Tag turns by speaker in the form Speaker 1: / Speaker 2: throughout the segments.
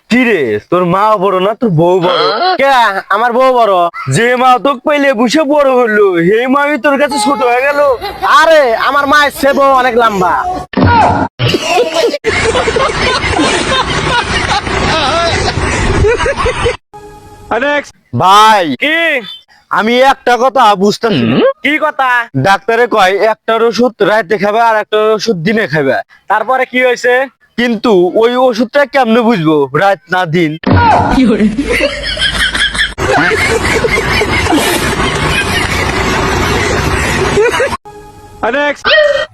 Speaker 1: কি রে, তোর মা বড় না তোর বউ বড়?
Speaker 2: কে? আমার বউ বড়।
Speaker 1: যে মা তোকে পাইলে বুঝে বড় হলো, হে মাই তোর কাছে ছোট হয়ে গেল।
Speaker 2: আরে আমার মায়ের সে বউ অনেক লম্বা।
Speaker 1: ভাই
Speaker 2: কি?
Speaker 1: আমি একটা কথা বুঝতেছি না।
Speaker 2: কি কথা?
Speaker 1: ডাক্তারে কয় একটার ওষুধ রাতে খাবে আর একটার ওষুধ দিনে খাবে,
Speaker 2: তারপরে কি হয়েছে?
Speaker 1: কিন্তু ওই ওষুধটা কেমনে বুঝবো রাত না দিন?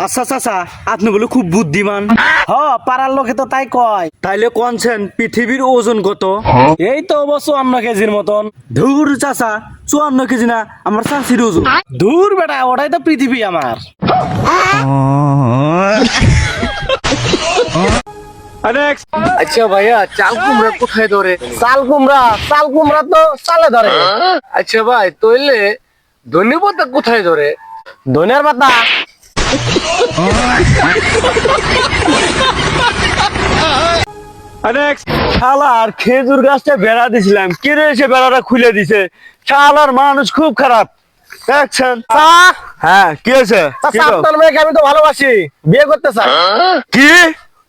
Speaker 1: আচ্ছা চাচা, আপনি বলে খুব বুদ্ধিমান।
Speaker 2: হ, পাড়ার লোকে তো তাই কয়।
Speaker 1: তাইলে কোনছেন পৃথিবীর ওজন কত?
Speaker 2: এই তো অবশ্য 54 কেজির মতন।
Speaker 1: ধুর চাচা, 54 কেজি না, আমার চাষির ওজন।
Speaker 2: দূর বেটা, ওটাই তো পৃথিবী আমার।
Speaker 1: আচ্ছা ভাইয়া, চাল কুমড়া কোথায় ধরে?
Speaker 2: চাল কুমড়া তো চালে ধরে।
Speaker 1: আচ্ছা ভাই, তইলে ধনে পাতা কোথায় ধরে?
Speaker 2: ধনের পাতা।
Speaker 1: শালার খেজুর গাছটা বেড়া দিছিলাম, কিরে এসে বেড়াটা খুলে দিছে। শালার মানুষ খুব খারাপ দেখছেন। হ্যাঁ, কি হয়েছে? কি গো?
Speaker 2: আপনার মেয়েকে আমি তো ভালোবাসি, বিয়ে করতে চাই।
Speaker 1: কি?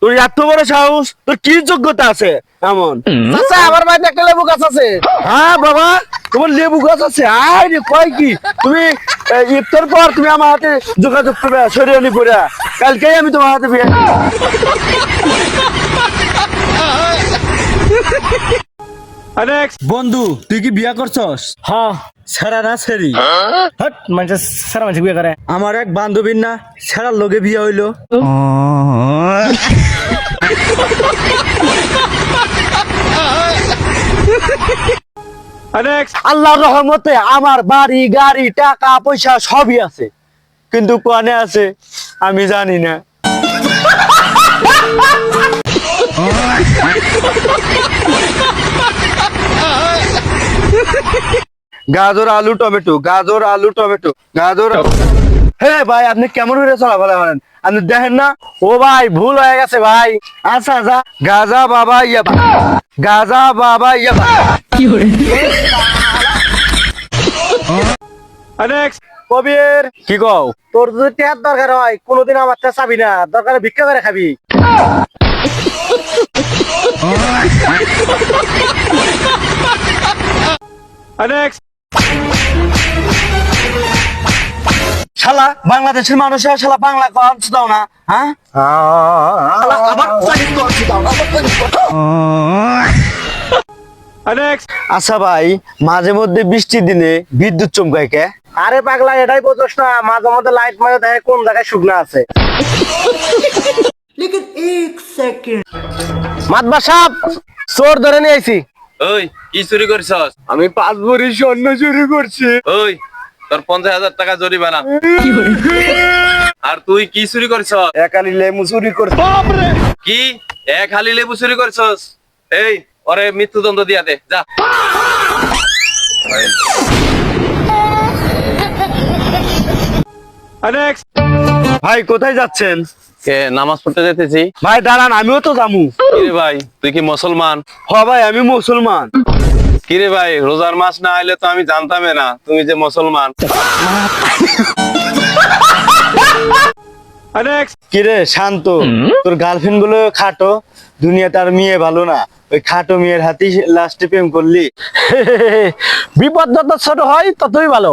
Speaker 1: তোর এত বড় সাহস? তোর কি যোগ্যতা আছে এমন?
Speaker 2: চাচা, আমার বাড়িতে একটা লেবু গাছ আছে।
Speaker 1: হ্যাঁ বাবা, তোমার লেবু গাছ আছে? আয় রে, কয় কি তুমি? ইফতার পর তুমি আমার হাতে যোগাযোগ করবে, সরিয়ে পড়া কালকেই আমি তোমার হাতে বিয়ে। বন্ধু, তুই কি বিয়া করছস?
Speaker 2: হ্যাঁ।
Speaker 1: সেরা না সেরি?
Speaker 2: হট, মানুষ সারা মানুষ বিয়ে করে।
Speaker 1: আমার এক বান্ধবীর না সেরার লগে বিয়া হইলো। আল্লাহর রহমতে আমার বাড়ি গাড়ি টাকা পয়সা সবই আছে, কিন্তু কোনে আছে আমি জানি না। গাজর আলু টমেটো, গাজর আলু টমেটো, গাজর। হ্যাঁ ভাই, আপনি কেমন করে চলাফেরা করেন? আপনি দেখেন না?
Speaker 2: ও ভাই, ভুল হয়ে গেছে ভাই।
Speaker 1: আচ্ছা আচ্ছা, গাজা বাবা ইয়াবা, গাজা বাবা ইয়াবা।
Speaker 2: কবির,
Speaker 1: কি কও?
Speaker 2: তোর যদি টেহার দরকার হয়, কোনোদিন আমার তে চাবি না, দরকারে ভিক্ষা করে খাবি।
Speaker 1: শালা বাংলাদেশের মানুষের শালা বাংলা কথা দাও না, হ্যাঁ? শালা আবার চাকরি করছি দাও না, আবার চাকরি করো। আচ্ছা ভাই, মাঝে মধ্যে বৃষ্টির দিনে বিদ্যুৎ চমকায় কে?
Speaker 2: আরে পাগলা, এটাই বোঝোস না? মাঝে মধ্যে লাইট মারে দেখে কোন জায়গায় শুকনা আছে। মাতবা সাপ, চোর ধরে নিয়ে আইছি।
Speaker 3: ওই কি চুরি করছস?
Speaker 1: আমি 5 ভরি স্বর্ণ চুরি করছি।
Speaker 3: ওই তোর 50,000 টাকা জরিমানা। আর তুই কি চুরি করছস?
Speaker 1: একালি লেমু চুরি করছি।
Speaker 3: কি এক হালি লেবু চুরি করছস? এই ওরে মৃত্যুদণ্ড দিয়া দে, যা।
Speaker 1: ভাই কোথায় যাচ্ছেন?
Speaker 3: কে নামাজ পড়তে যেতেছি।
Speaker 1: ভাই দাঁড়ান, আমিও তো যামু।
Speaker 3: কিরে ভাই, তুই কি মুসলমান?
Speaker 1: হ ভাই, আমি মুসলমান।
Speaker 3: কিরে ভাই, রোজার মাস না আইলে তো আমি জানতামই না তুমি যে মুসলমান।
Speaker 1: কিরে শান্ত, তোর গার্লফ্রেন্ড গুলো খাটো, দুনিয়াতে আর মেয়ে ভালো না, ওই খাটো মেয়ের হাতেই লাস্টে প্রেম করলি।
Speaker 2: বিপদ যত ছোট হয় ততই ভালো।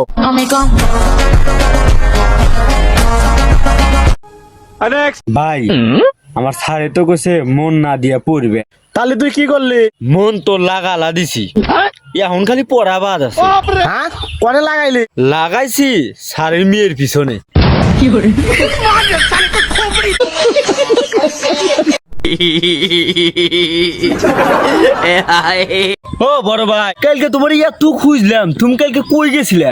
Speaker 1: ভাই আমার স্যারে তো কইছে মন না দিয়া পড়বে।
Speaker 2: তাহলে তুই কি করলি?
Speaker 1: মন তো লাগালা দিছি, এখন খালি পড়া বাদ আছে।
Speaker 2: হ্যাঁ, কনে লাগাইলি?
Speaker 1: লাগাইছি স্যারের মেয়ের পিছনে। ও বড় ভাই, কালকে তোমার এত খুঁজলাম, তুমি কালকে কই গেছিলা?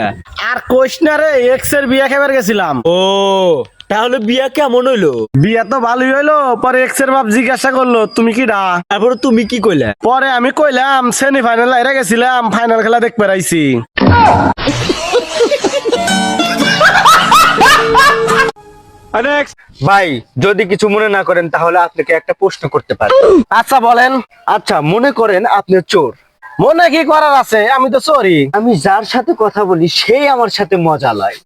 Speaker 2: আর কোশ না রে, এক্স এর বিয়া খাবার গেছিলাম।
Speaker 1: ও, তাহলে বিয়া কেমন হইলো?
Speaker 2: বিয়া তো ভালোই হইলো। পরে এক্স এর বাপ জিজ্ঞাসা করলো তুমি কি ডা।
Speaker 1: তারপরে তুমি কি কইলা?
Speaker 2: পরে আমি কইলাম সেমি ফাইনাল আইরা গেছিলাম, ফাইনাল খেলা দেখতে পারাইছি।
Speaker 1: ভাই যদি কিছু মনে না করেন তাহলে আপনাকে একটা প্রশ্ন করতে পারি।
Speaker 2: আচ্ছা বলেন।
Speaker 1: আচ্ছা মনে করেন আপনি চোর,
Speaker 2: মনে কি করার আছে, আমি তো চোরই।
Speaker 1: আমি যার সাথে কথা বলি সেই আমার সাথে মজা লয়।